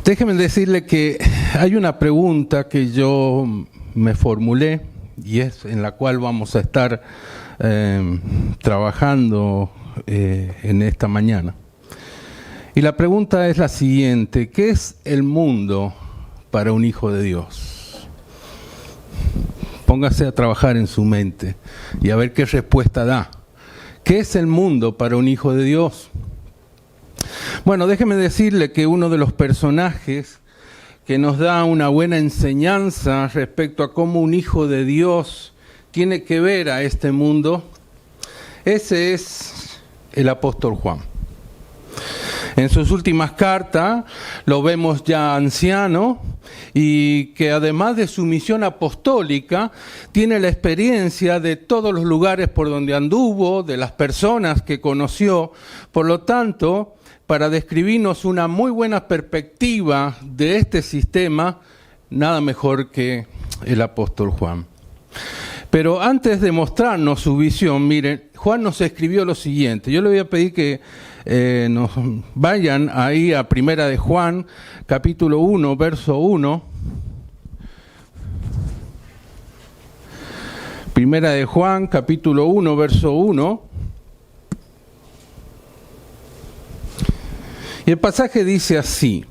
Déjeme decirle que hay una pregunta que yo me formulé y es en la cual vamos a estar trabajando en esta mañana. Y la pregunta es la siguiente: ¿qué es el mundo para un hijo de Dios? Póngase a trabajar en su mente y a ver qué respuesta da. ¿Qué es el mundo para un hijo de Dios? Bueno, déjeme decirle que uno de los personajes que nos da una buena enseñanza respecto a cómo un hijo de Dios tiene que ver a este mundo, ese es el apóstol Juan. En sus últimas cartas lo vemos ya anciano y que además de su misión apostólica tiene la experiencia de todos los lugares por donde anduvo, de las personas que conoció. Por lo tanto, para describirnos una muy buena perspectiva de este sistema, nada mejor que el apóstol Juan. Pero antes de mostrarnos su visión, miren, Juan nos escribió lo siguiente. Yo le voy a pedir que nos vayan ahí a Primera de Juan, capítulo 1, verso 1. Primera de Juan, capítulo 1, verso 1. Y el pasaje dice así.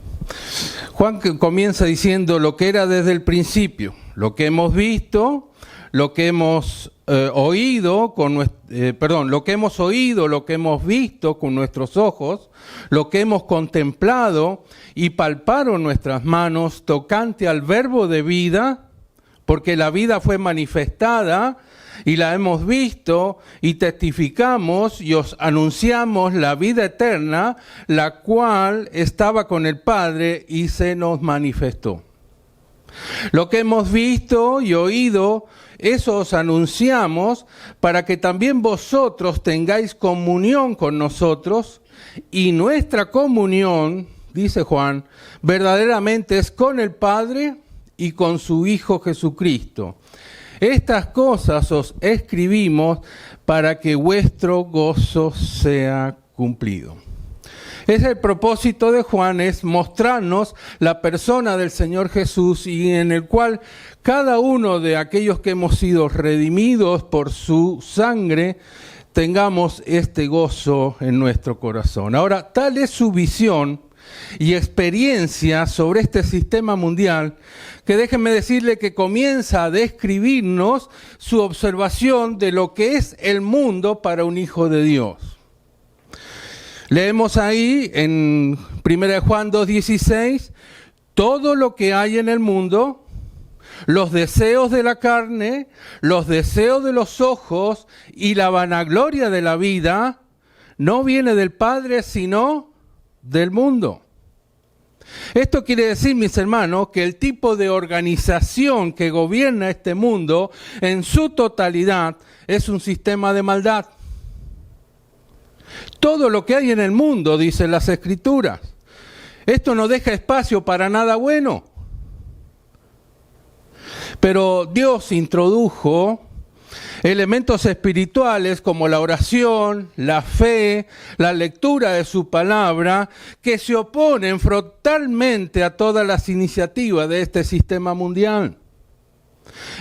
Juan comienza diciendo lo que era desde el principio, lo que hemos visto, lo que hemos oído, lo que hemos oído, lo que hemos visto con nuestros ojos, lo que hemos contemplado y palparon nuestras manos tocante al verbo de vida, porque la vida fue manifestada y la hemos visto y testificamos y os anunciamos la vida eterna, la cual estaba con el Padre y se nos manifestó. Lo que hemos visto y oído, eso os anunciamos para que también vosotros tengáis comunión con nosotros, y nuestra comunión, dice Juan, verdaderamente es con el Padre y con su Hijo Jesucristo. Estas cosas os escribimos para que vuestro gozo sea cumplido. Es el propósito de Juan, es mostrarnos la persona del Señor Jesús, y en el cual cada uno de aquellos que hemos sido redimidos por su sangre tengamos este gozo en nuestro corazón. Ahora, tal es su visión y experiencia sobre este sistema mundial, que déjenme decirle que comienza a describirnos su observación de lo que es el mundo para un hijo de Dios. Leemos ahí en 1 Juan 2:16, todo lo que hay en el mundo, los deseos de la carne, los deseos de los ojos y la vanagloria de la vida, no viene del Padre, sino del mundo. Esto quiere decir, mis hermanos, que el tipo de organización que gobierna este mundo en su totalidad es un sistema de maldad. Todo lo que hay en el mundo, dicen las Escrituras, esto no deja espacio para nada bueno. Pero Dios introdujo elementos espirituales como la oración, la fe, la lectura de su palabra, que se oponen frontalmente a todas las iniciativas de este sistema mundial.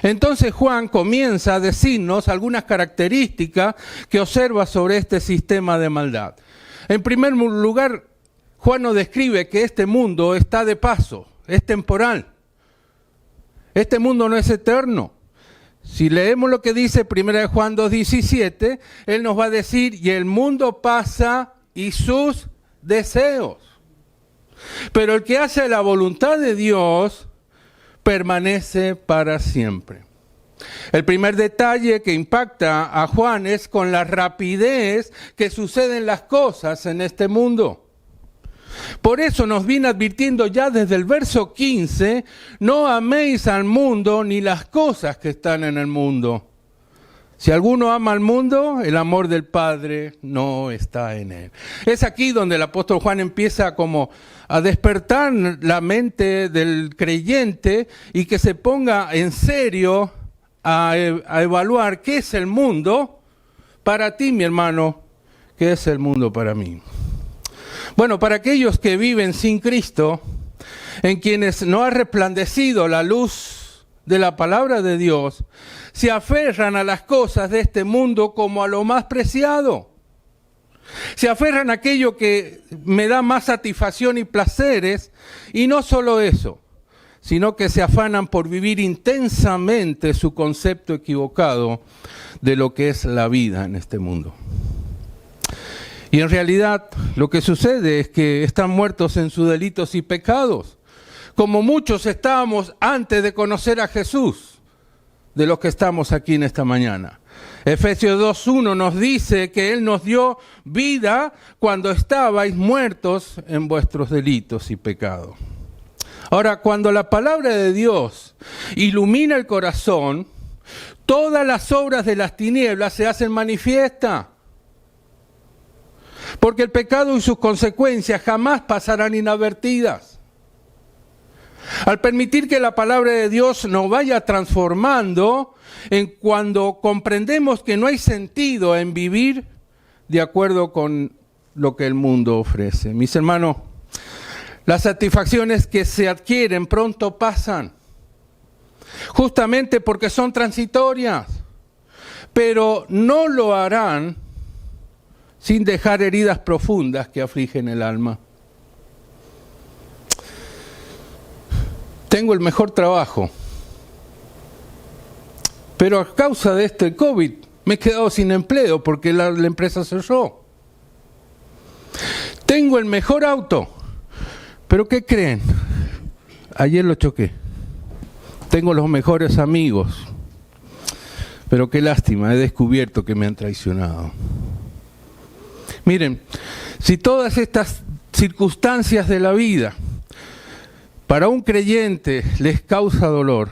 Entonces Juan comienza a decirnos algunas características que observa sobre este sistema de maldad. En primer lugar, Juan nos describe que este mundo está de paso, es temporal. Este mundo no es eterno. Si leemos lo que dice 1 Juan 2:17, él nos va a decir, y el mundo pasa y sus deseos. Pero el que hace la voluntad de Dios permanece para siempre. El primer detalle que impacta a Juan es con la rapidez que suceden las cosas en este mundo. Por eso nos viene advirtiendo ya desde el verso 15, no améis al mundo ni las cosas que están en el mundo. Si alguno ama al mundo, el amor del Padre no está en él. Es aquí donde el apóstol Juan empieza como a despertar la mente del creyente y que se ponga en serio a evaluar qué es el mundo para ti, mi hermano, qué es el mundo para mí. Bueno, para aquellos que viven sin Cristo, en quienes no ha resplandecido la luz de la palabra de Dios, se aferran a las cosas de este mundo como a lo más preciado. Se aferran a aquello que me da más satisfacción y placeres, y no solo eso, sino que se afanan por vivir intensamente su concepto equivocado de lo que es la vida en este mundo. Y en realidad lo que sucede es que están muertos en sus delitos y pecados, como muchos estábamos antes de conocer a Jesús, de los que estamos aquí en esta mañana. Efesios 2:1 nos dice que Él nos dio vida cuando estabais muertos en vuestros delitos y pecados. Ahora, cuando la palabra de Dios ilumina el corazón, todas las obras de las tinieblas se hacen manifiestas. Porque el pecado y sus consecuencias jamás pasarán inadvertidas. Al permitir que la palabra de Dios nos vaya transformando, en cuando comprendemos que no hay sentido en vivir de acuerdo con lo que el mundo ofrece. Mis hermanos, las satisfacciones que se adquieren pronto pasan, justamente porque son transitorias, pero no lo harán sin dejar heridas profundas que afligen el alma. Tengo el mejor trabajo, pero a causa de este COVID me he quedado sin empleo porque la empresa cerró. Tengo el mejor auto, pero ¿qué creen? Ayer lo choqué. Tengo los mejores amigos, pero qué lástima, he descubierto que me han traicionado. Miren, si todas estas circunstancias de la vida para un creyente les causa dolor,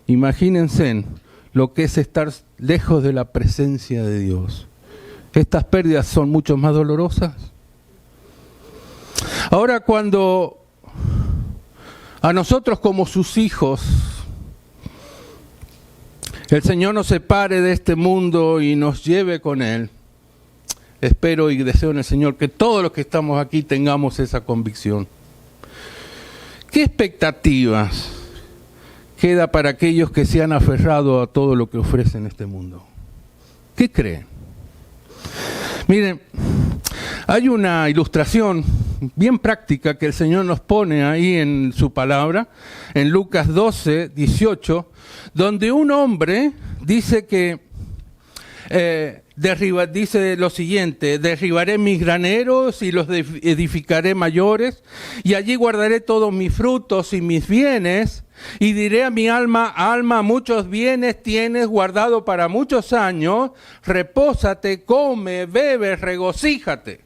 imagínense lo que es estar lejos de la presencia de Dios. Estas pérdidas son mucho más dolorosas. Ahora, cuando a nosotros como sus hijos el Señor nos separe de este mundo y nos lleve con Él, espero y deseo en el Señor que todos los que estamos aquí tengamos esa convicción. ¿Qué expectativas queda para aquellos que se han aferrado a todo lo que ofrece en este mundo? ¿Qué creen? Miren, hay una ilustración bien práctica que el Señor nos pone ahí en su palabra, en Lucas 12:18, donde un hombre dice que dice lo siguiente: derribaré mis graneros y los edificaré mayores, y allí guardaré todos mis frutos y mis bienes, y diré a mi alma: alma, muchos bienes tienes guardado para muchos años, repósate, come, bebe, regocíjate.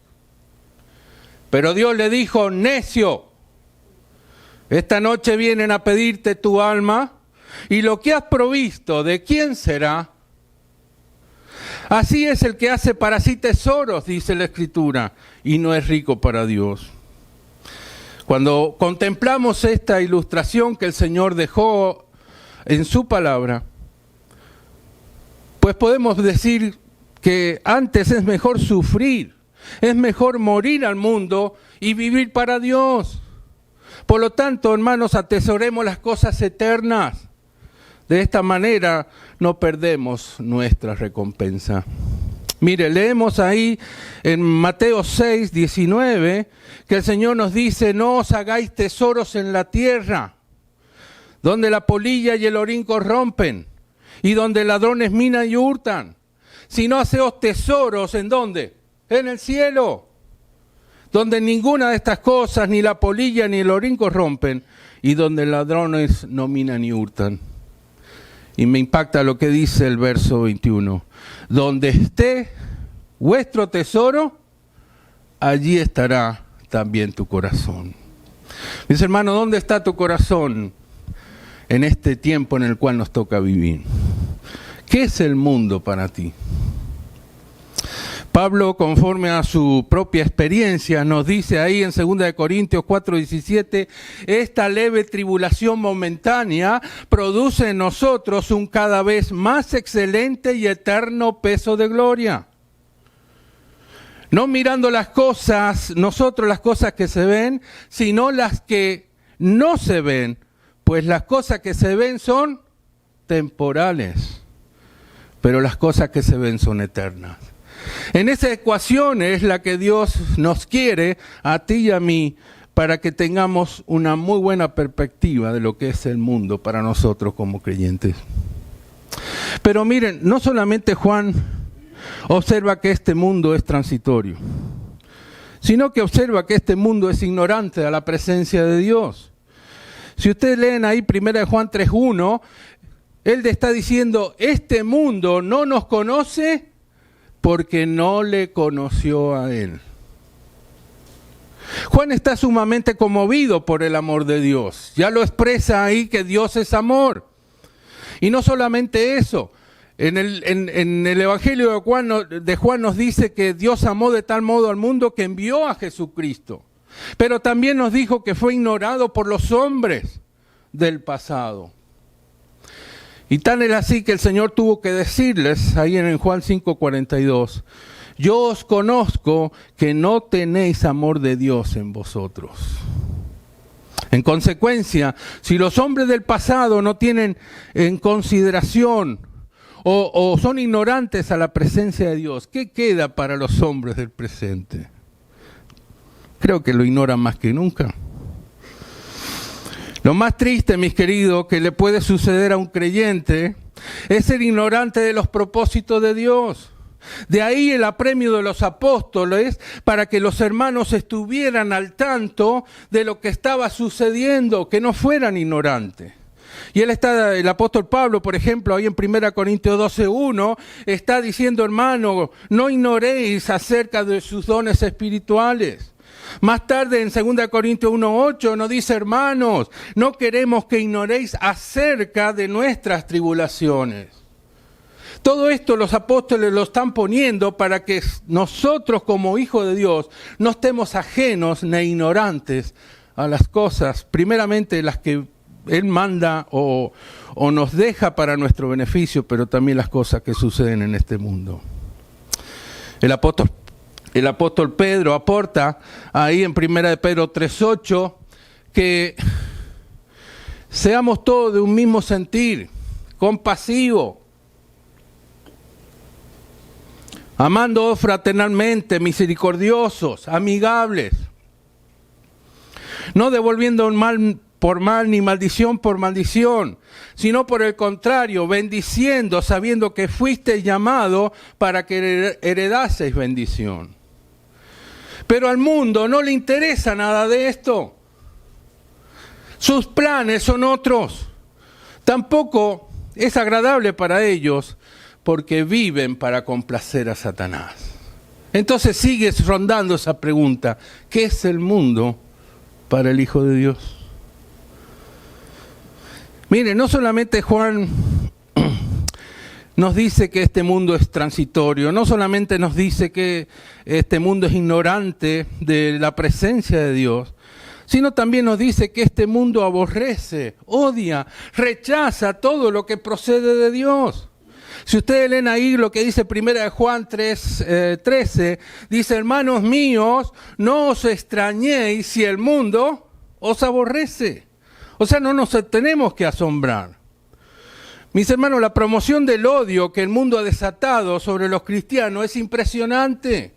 Pero Dios le dijo: necio, esta noche vienen a pedirte tu alma, y lo que has provisto, ¿de quién será? Así es el que hace para sí tesoros, dice la Escritura, y no es rico para Dios. Cuando contemplamos esta ilustración que el Señor dejó en su palabra, pues podemos decir que antes es mejor sufrir, es mejor morir al mundo y vivir para Dios. Por lo tanto, hermanos, atesoremos las cosas eternas. De esta manera no perdemos nuestra recompensa. Mire, leemos ahí en Mateo 6:19 que el Señor nos dice: no os hagáis tesoros en la tierra, donde la polilla y el orín corrompen, y donde ladrones minan y hurtan, sino haceos tesoros, ¿en dónde? En el cielo, donde ninguna de estas cosas, ni la polilla ni el orín corrompen, y donde ladrones no minan ni hurtan. Y me impacta lo que dice el verso 21. Donde esté vuestro tesoro, allí estará también tu corazón. Mis hermanos, ¿dónde está tu corazón en este tiempo en el cual nos toca vivir? ¿Qué es el mundo para ti? Pablo, conforme a su propia experiencia, nos dice ahí en 2 Corintios 4:17, esta leve tribulación momentánea produce en nosotros un cada vez más excelente y eterno peso de gloria. No mirando las cosas, nosotros las cosas que se ven, sino las que no se ven, pues las cosas que se ven son temporales, pero las cosas que se ven son eternas. En esa ecuación es la que Dios nos quiere, a ti y a mí, para que tengamos una muy buena perspectiva de lo que es el mundo para nosotros como creyentes. Pero miren, no solamente Juan observa que este mundo es transitorio, sino que observa que este mundo es ignorante a la presencia de Dios. Si ustedes leen ahí 1 Juan 3:1, él está diciendo, este mundo no nos conoce porque no le conoció a él. Juan está sumamente conmovido por el amor de Dios. Ya lo expresa ahí que Dios es amor. Y no solamente eso, en el Evangelio de Juan nos dice que Dios amó de tal modo al mundo que envió a Jesucristo. Pero también nos dijo que fue ignorado por los hombres del pasado. Y tan es así que el Señor tuvo que decirles, ahí en Juan 5:42, yo os conozco que no tenéis amor de Dios en vosotros. En consecuencia, si los hombres del pasado no tienen en consideración o son ignorantes a la presencia de Dios, ¿qué queda para los hombres del presente? Creo que lo ignoran más que nunca. Lo más triste, mis queridos, que le puede suceder a un creyente es ser ignorante de los propósitos de Dios. De ahí el apremio de los apóstoles para que los hermanos estuvieran al tanto de lo que estaba sucediendo, que no fueran ignorantes. Y el apóstol Pablo, por ejemplo, ahí en 1 Corintios 12:1, está diciendo, hermano, no ignoréis acerca de sus dones espirituales. Más tarde en 2 Corintios 1:8 nos dice, hermanos, no queremos que ignoréis acerca de nuestras tribulaciones. Todo esto los apóstoles lo están poniendo para que nosotros como hijos de Dios no estemos ajenos ni ignorantes a las cosas, primeramente las que Él manda o nos deja para nuestro beneficio, pero también las cosas que suceden en este mundo. El apóstol Pedro aporta ahí en 1 de Pedro 3:8 que seamos todos de un mismo sentir, compasivo, amando fraternalmente, misericordiosos, amigables, no devolviendo mal por mal ni maldición por maldición, sino por el contrario, bendiciendo, sabiendo que fuisteis llamados para que heredaseis bendición. Pero al mundo no le interesa nada de esto. Sus planes son otros. Tampoco es agradable para ellos porque viven para complacer a Satanás. Entonces sigue rondando esa pregunta: ¿qué es el mundo para el Hijo de Dios? Mire, no solamente Juan nos dice que este mundo es transitorio, no solamente nos dice que este mundo es ignorante de la presencia de Dios, sino también nos dice que este mundo aborrece, odia, rechaza todo lo que procede de Dios. Si ustedes leen ahí lo que dice 1 Juan 3:13, dice, hermanos míos, no os extrañéis si el mundo os aborrece. O sea, no nos tenemos que asombrar. Mis hermanos, la promoción del odio que el mundo ha desatado sobre los cristianos es impresionante.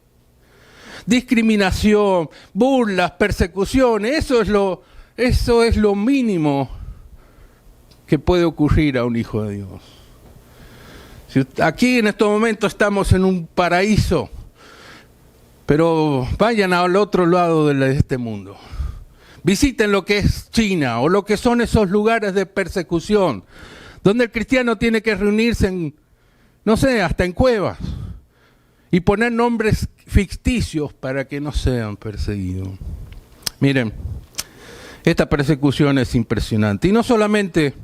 Discriminación, burlas, persecuciones, eso es lo mínimo que puede ocurrir a un hijo de Dios. Aquí en estos momentos estamos en un paraíso, pero vayan al otro lado de este mundo. Visiten lo que es China o lo que son esos lugares de persecución, donde el cristiano tiene que reunirse hasta en cuevas y poner nombres ficticios para que no sean perseguidos. Miren, esta persecución es impresionante. Y no solamente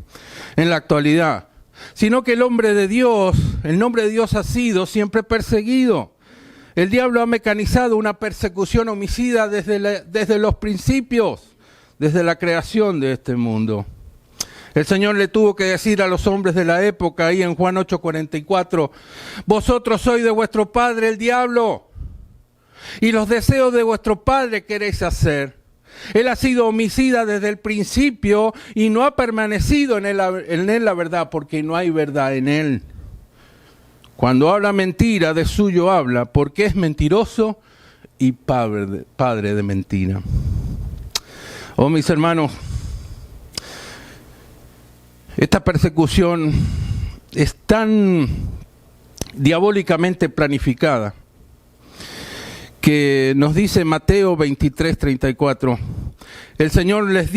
en la actualidad, sino que el nombre de Dios ha sido siempre perseguido. El diablo ha mecanizado una persecución homicida desde los principios, desde la creación de este mundo. El Señor le tuvo que decir a los hombres de la época, ahí en Juan 8:44, vosotros sois de vuestro padre el diablo, y los deseos de vuestro padre queréis hacer. Él ha sido homicida desde el principio y no ha permanecido en él la verdad, porque no hay verdad en él. Cuando habla mentira, de suyo habla, porque es mentiroso y padre de mentira. Oh, mis hermanos, esta persecución es tan diabólicamente planificada que nos dice Mateo 23:34. El Señor les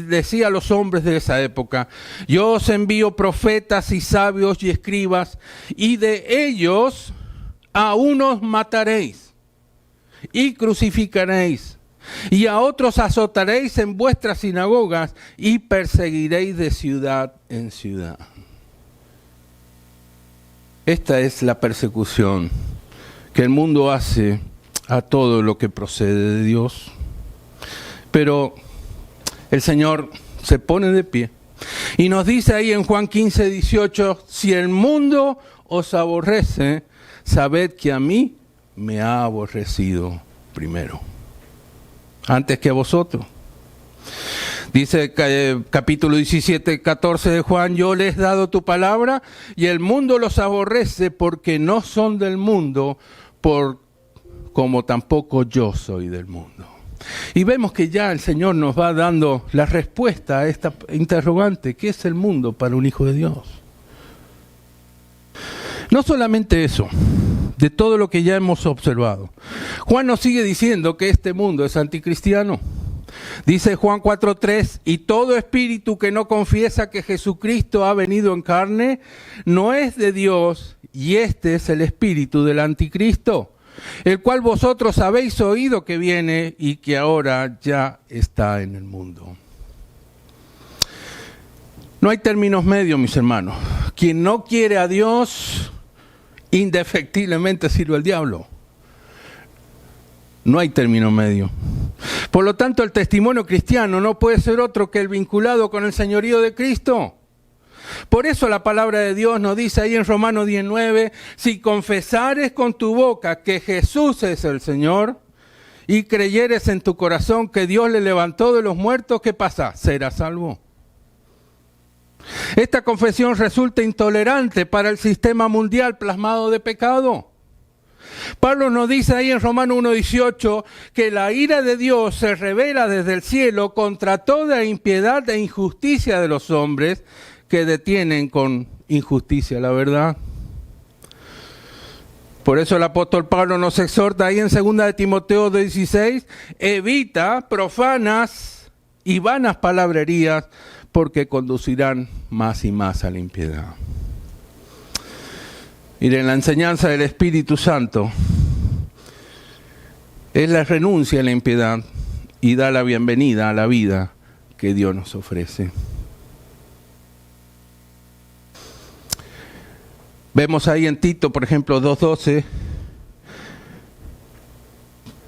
decía a los hombres de esa época: yo os envío profetas y sabios y escribas, y de ellos a unos mataréis y crucificaréis, y a otros azotaréis en vuestras sinagogas y perseguiréis de ciudad en ciudad. Esta es la persecución que el mundo hace a todo lo que procede de Dios. Pero el Señor se pone de pie y nos dice ahí en Juan 15:18: si el mundo os aborrece, sabed que a mí me ha aborrecido primero, antes que a vosotros. Dice capítulo 17:14 de Juan: yo les he dado tu palabra y el mundo los aborrece porque no son del mundo, como tampoco yo soy del mundo. Y vemos que ya el Señor nos va dando la respuesta a esta interrogante: ¿qué es el mundo para un hijo de Dios? No solamente eso, de todo lo que ya hemos observado, Juan nos sigue diciendo que este mundo es anticristiano. Dice Juan 4:3: y todo espíritu que no confiesa que Jesucristo ha venido en carne no es de Dios, y este es el espíritu del anticristo, el cual vosotros habéis oído que viene y que ahora ya está en el mundo. No hay términos medios, mis hermanos. Quien no quiere a Dios, indefectiblemente sirve al diablo. No hay término medio. Por lo tanto, el testimonio cristiano no puede ser otro que el vinculado con el señorío de Cristo. Por eso la palabra de Dios nos dice ahí en Romanos 19: si confesares con tu boca que Jesús es el Señor y creyeres en tu corazón que Dios le levantó de los muertos, ¿qué pasa? Serás salvo. Esta confesión resulta intolerante para el sistema mundial plasmado de pecado. Pablo nos dice ahí en Romanos 1:18 que la ira de Dios se revela desde el cielo contra toda impiedad e injusticia de los hombres que detienen con injusticia la verdad. Por eso el apóstol Pablo nos exhorta ahí en 2 de Timoteo 2:16: evita profanas y vanas palabrerías, porque conducirán más y más a la impiedad. Miren, la enseñanza del Espíritu Santo es la renuncia a la impiedad y da la bienvenida a la vida que Dios nos ofrece. Vemos ahí en Tito, por ejemplo, 2:12,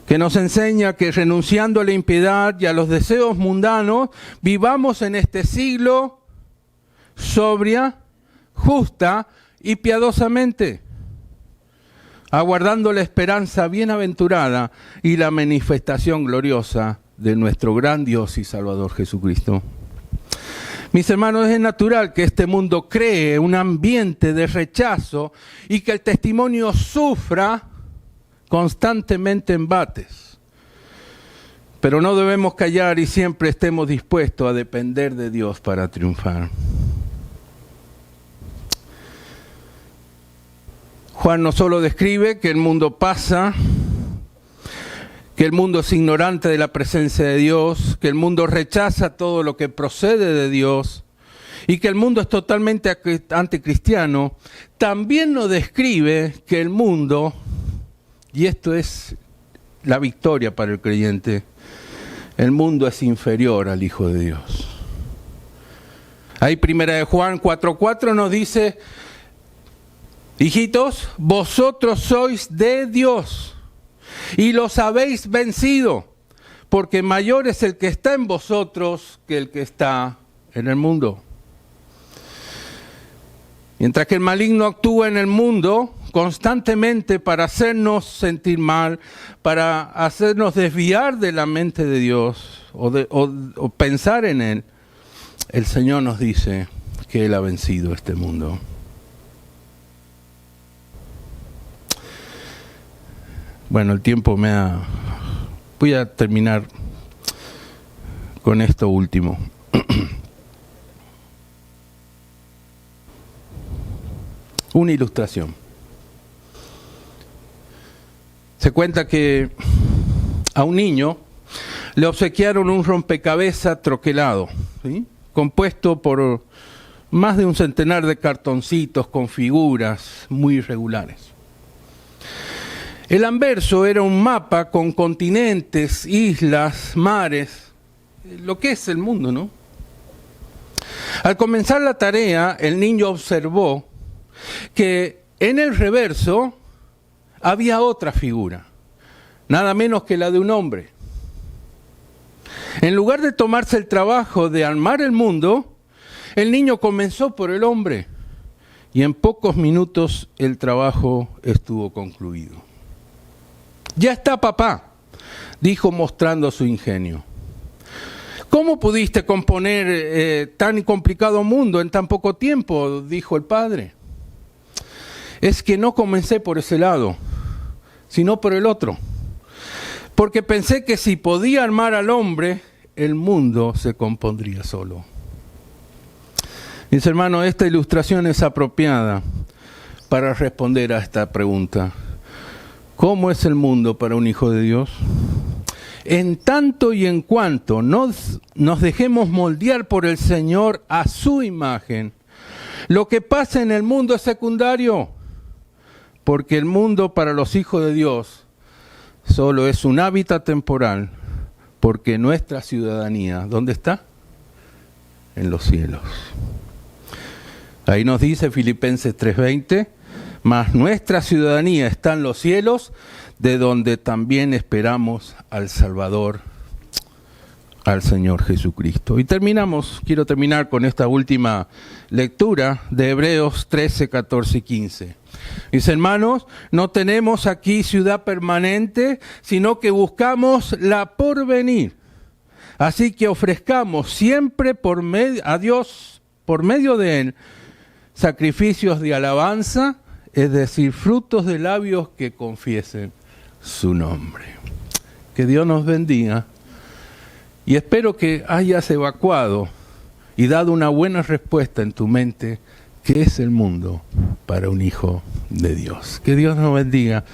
que nos enseña que renunciando a la impiedad y a los deseos mundanos, vivamos en este siglo sobria, justa y piadosamente, aguardando la esperanza bienaventurada y la manifestación gloriosa de nuestro gran Dios y Salvador Jesucristo. Mis hermanos, es natural que este mundo cree un ambiente de rechazo y que el testimonio sufra constantemente embates. Pero no debemos callar y siempre estemos dispuestos a depender de Dios para triunfar. Juan no solo describe que el mundo pasa, que el mundo es ignorante de la presencia de Dios, que el mundo rechaza todo lo que procede de Dios y que el mundo es totalmente anticristiano, también nos describe que el mundo, y esto es la victoria para el creyente, el mundo es inferior al Hijo de Dios. Ahí 1 de Juan 4:4 nos dice: hijitos, vosotros sois de Dios y los habéis vencido, porque mayor es el que está en vosotros que el que está en el mundo. Mientras que el maligno actúa en el mundo, constantemente para hacernos sentir mal, para hacernos desviar de la mente de Dios o pensar en Él, el Señor nos dice que Él ha vencido este mundo. Bueno, el tiempo Voy a terminar con esto último. Una ilustración. Se cuenta que a un niño le obsequiaron un rompecabezas troquelado, ¿sí?, compuesto por más de un centenar de cartoncitos con figuras muy irregulares. El anverso era un mapa con continentes, islas, mares, lo que es el mundo, ¿no? Al comenzar la tarea, el niño observó que en el reverso había otra figura, nada menos que la de un hombre. En lugar de tomarse el trabajo de armar el mundo, el niño comenzó por el hombre y en pocos minutos el trabajo estuvo concluido. «Ya está, papá», dijo mostrando su ingenio. «¿Cómo pudiste componer tan complicado mundo en tan poco tiempo?», dijo el padre. «Es que no comencé por ese lado, sino por el otro, porque pensé que si podía armar al hombre, el mundo se compondría solo». Mis hermanos, esta ilustración es apropiada para responder a esta pregunta. ¿Cómo es el mundo para un hijo de Dios? En tanto y en cuanto nos dejemos moldear por el Señor a su imagen, lo que pasa en el mundo es secundario, porque el mundo para los hijos de Dios solo es un hábitat temporal, porque nuestra ciudadanía, ¿dónde está? En los cielos. Ahí nos dice Filipenses 3:20, mas nuestra ciudadanía está en los cielos, de donde también esperamos al Salvador, al Señor Jesucristo. Y quiero terminar con esta última lectura de Hebreos 13, 14 y 15. Mis hermanos, no tenemos aquí ciudad permanente, sino que buscamos la porvenir. Así que ofrezcamos siempre a Dios, por medio de Él, sacrificios de alabanza, es decir, frutos de labios que confiesen su nombre. Que Dios nos bendiga y espero que hayas evacuado y dado una buena respuesta en tu mente, ¿qué es el mundo para un hijo de Dios? Que Dios nos bendiga.